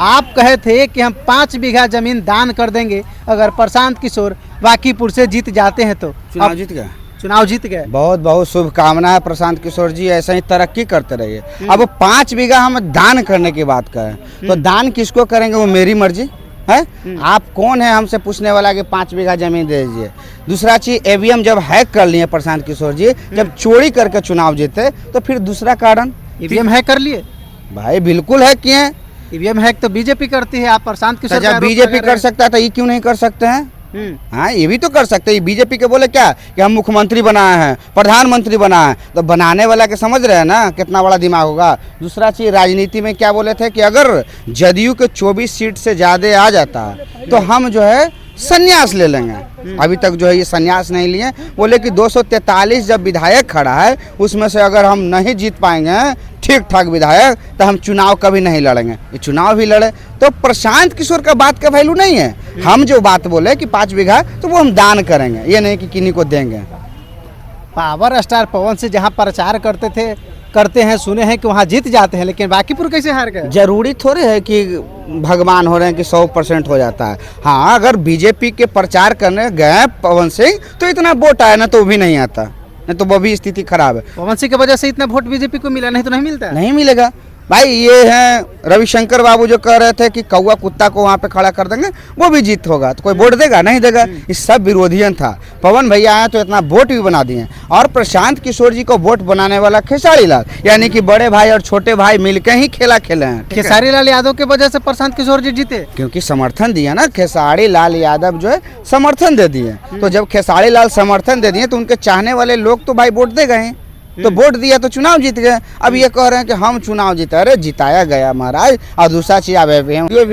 आप कहे थे कि हम 5 बीघा जमीन दान कर देंगे अगर प्रशांत किशोर वाकीपुर से जीत जाते हैं तो। चुनाव जीत गए। चुनाव जीत गए। बहुत बहुत शुभकामना है प्रशांत किशोर जी, ऐसे ही तरक्की करते रहिए। अब 5 बीघा हम दान करने की बात करें तो दान किसको करेंगे वो मेरी मर्जी है। आप कौन है हमसे पूछने वाला कि 5 बीघा जमीन दे दीजिए। दूसरा चीज ईवीएम जब हैक कर लिए प्रशांत किशोर जी, जब चोरी करके चुनाव जीते तो फिर दूसरा कारण ईवीएम हैक कर लिए। भाई बिल्कुल हैक किए। ईवीएम हैक तो बीजेपी करती है, आप प्रशांत किशोर जब बीजेपी कर सकता है तो ये क्यों नहीं कर सकते हैं। हाँ ये भी तो कर सकते हैं। बीजेपी के बोले क्या कि हम मुख्यमंत्री बनाए हैं, प्रधानमंत्री बनाए हैं, तो बनाने वाला के समझ रहे हैं ना कितना बड़ा दिमाग होगा। दूसरा चीज राजनीति में क्या बोले थे कि अगर जदयू के 24 सीट से ज़्यादा आ जाता तो हम जो है संन्यास ले लेंगे। अभी तक जो है ये संन्यास नहीं लिए। बोले कि 243 जब विधायक खड़ा है उसमें से अगर हम नहीं जीत पाएंगे ठीक ठाक विधायक तो हम चुनाव कभी नहीं लड़ेंगे। ये चुनाव भी लड़े तो प्रशांत किशोर का बात का वैल्यू नहीं है। हम जो बात बोले कि 5 बीघा तो वो हम दान करेंगे, ये नहीं कि किन्हीं को देंगे। पावर स्टार पवन से जहाँ प्रचार करते हैं सुने हैं कि वहाँ जीत जाते हैं, लेकिन बाकीपुर कैसे हार गए। जरूरी थोड़े है कि भगवान हो रहे हैं कि 100% हो जाता है। हाँ अगर बीजेपी के प्रचार करने गए पवन सिंह तो इतना वोट आया ना तो वो भी नहीं आता, नहीं तो वो भी स्थिति खराब है। पवन सिंह की वजह से इतना वोट बीजेपी को मिला, नहीं तो नहीं मिलता। नहीं मिलेगा भाई। ये हैं रविशंकर बाबू जो कह रहे थे कि कौवा कुत्ता को वहाँ पे खड़ा कर देंगे वो भी जीत होगा, तो कोई वोट देगा नहीं देगा। ये सब विरोधियन था। पवन भैया आए तो इतना वोट भी बना दिए। और प्रशांत किशोर जी को वोट बनाने वाला खेसारी लाल, यानी कि बड़े भाई और छोटे भाई मिलकर ही खेला खेले हैं। खेसारी लाल यादव की वजह से प्रशांत किशोर जी जीते, क्योंकि समर्थन दिया ना। खेसारी लाल यादव जो है समर्थन दे दिए, तो जब खेसारी लाल समर्थन दे दिए तो उनके चाहने वाले लोग तो भाई वोट दे गए, तो वोट दिया तो चुनाव जीत गए। अब ये कह रहे हैं कि हम चुनाव जीते, अरे जिताया गया महाराज। और दूसरा चीज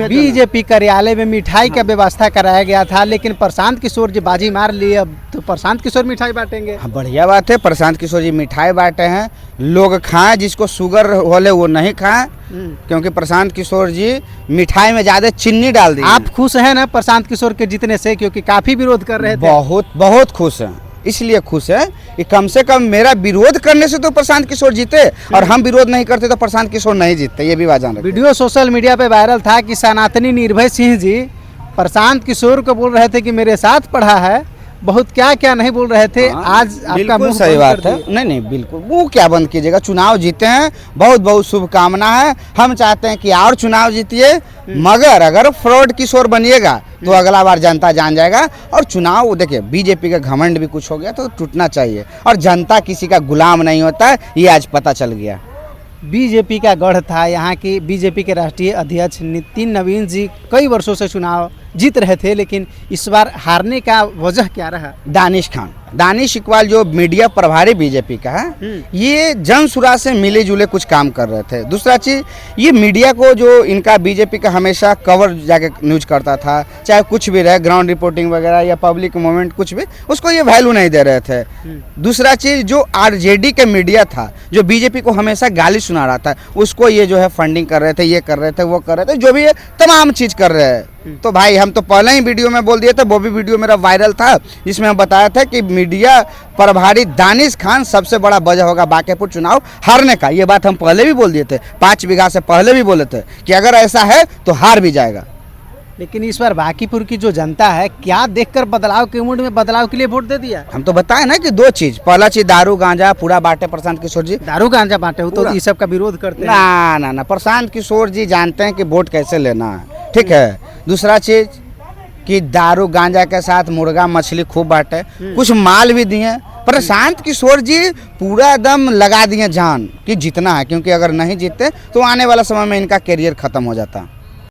बीजेपी कार्यालय में मिठाई का व्यवस्था कराया गया था, लेकिन प्रशांत किशोर जी बाजी मार लिए। अब तो प्रशांत किशोर मिठाई बांटेंगे। बढ़िया बात है, प्रशांत किशोर जी मिठाई बांटे हैं, लोग खाएं। जिसको शुगर वाले वो नहीं खाएं, क्योंकि प्रशांत किशोर जी मिठाई में ज्यादा चीनी डाल दी। आप खुश हैं ना प्रशांत किशोर के जीतने से, क्योंकि काफी विरोध कर रहे थे। बहुत बहुत खुश हैं। इसलिए खुश है कि कम से कम मेरा विरोध करने से तो प्रशांत किशोर जीते, और हम विरोध नहीं करते तो प्रशांत किशोर नहीं जीतते। ये भी बात जान रहे। वीडियो सोशल मीडिया पे वायरल था कि सनातनी निर्भय सिंह जी प्रशांत किशोर को बोल रहे थे कि मेरे साथ पढ़ा है, बहुत क्या क्या नहीं बोल रहे थे। आज आपका मुंह सही बात है। नहीं बिल्कुल वो क्या बंद कीजिएगा। चुनाव जीते हैं, बहुत बहुत शुभकामना है। हम चाहते हैं कि और चुनाव जीतिए, मगर अगर फ्रॉड किशोर बनिएगा तो अगला बार जनता जान जाएगा। और चुनाव देखिए बीजेपी का घमंड भी कुछ हो गया तो टूटना चाहिए, और जनता किसी का गुलाम नहीं होता है, ये आज पता चल गया। बीजेपी का गढ़ था। यहाँ की बीजेपी के राष्ट्रीय अध्यक्ष नितिन नवीन जी कई वर्षों से चुनाव जीत रहे थे, लेकिन इस बार हारने का वजह क्या रहा। दानिश इकबाल जो मीडिया प्रभारी बीजेपी का है, ये जनसुराज से मिले जुले कुछ काम कर रहे थे। दूसरा चीज ये मीडिया को जो इनका बीजेपी का हमेशा कवर जाके न्यूज करता था, चाहे कुछ भी रहे ग्राउंड रिपोर्टिंग वगैरह या पब्लिक मूवमेंट कुछ भी, उसको ये वैल्यू नहीं दे रहे थे। दूसरा चीज जो आरजेडी के मीडिया था जो बीजेपी को हमेशा गाली सुना रहा था, उसको ये जो है फंडिंग कर रहे थे, ये कर रहे थे, वो कर रहे थे, जो भी है तमाम चीज कर रहे हैं। तो भाई हम तो पहले ही वीडियो में बोल दिए थे, वो भी वीडियो मेरा वायरल था, जिसमें हम बताया था कि मीडिया प्रभारी दानिश खान सबसे बड़ा वजह होगा बांकीपुर चुनाव हारने का। ये बात हम पहले भी बोल दिए थे, 5 बीघा से पहले भी बोले थे कि अगर ऐसा है तो हार भी जाएगा। लेकिन इस बार बांकीपुर की जो जनता है, क्या देखकर बदलाव के मूड में बदलाव के लिए वोट दे दिया। हम तो बताए ना कि 2 चीज, पहला चीज दारू गांजा पूरा बांटे प्रशांत किशोर जी। दारू गांजा बांटे हो तो इस सब का विरोध करते हैं। ना प्रशांत किशोर जी जानते हैं कि वोट कैसे लेना है, ठीक है। दूसरा चीज कि दारू गांजा के साथ मुर्गा मछली खूब बांटे, कुछ माल भी दिए। प्रशांत किशोर जी पूरा दम लगा दिए जान कि जीतना है, क्योंकि अगर नहीं जीतते तो आने वाला समय में इनका करियर खत्म हो जाता।